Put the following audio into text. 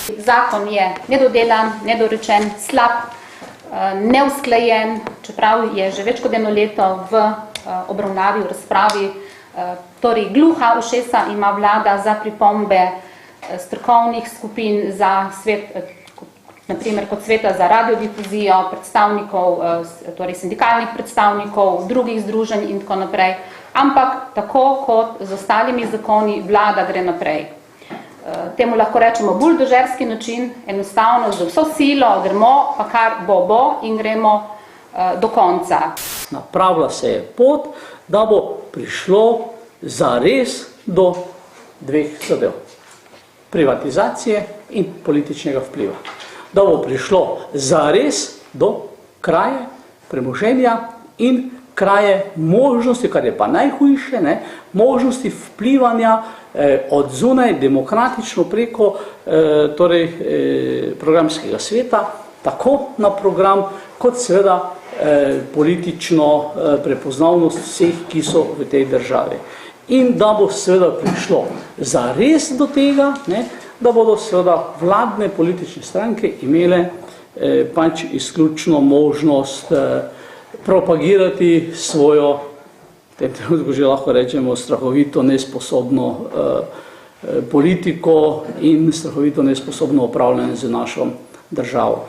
Zakon je nedodelan, nedorečen, slab, neusklajen, čeprav je že več kot eno leto v obravnavi, v razpravi. Torej, gluha ušesa ima vlada za pripombe strokovnih skupin, za svet, naprimer kot sveta za radiodifuzijo, predstavnikov, torej sindikalnih predstavnikov, drugih združenj in tako naprej. Ampak tako kot z ostalimi zakoni vlada gre naprej. Temu lahko rečemo buldožerski način, enostavno z vso silo gremo, pa kar bo in gremo do konca. Napravila se je pot, da bo prišlo zares do dveh zadev. Privatizacije in političnega vpliva. Da bo prišlo zares do kraje premoženja in kraje možnosti, kar je pa najhujše, možnosti vplivanja od zunaj demokratično preko programskega sveta, tako na program, kot seveda politično prepoznavnost vseh, ki so v tej državi. In da bo seveda prišlo zares do tega, da bodo seveda vladne politične stranke imele pač izključno možnost propagirati svojo, v tem trenutku že lahko rečemo, strahovito nesposobno politiko in strahovito nesposobno upravljanje z našo državo.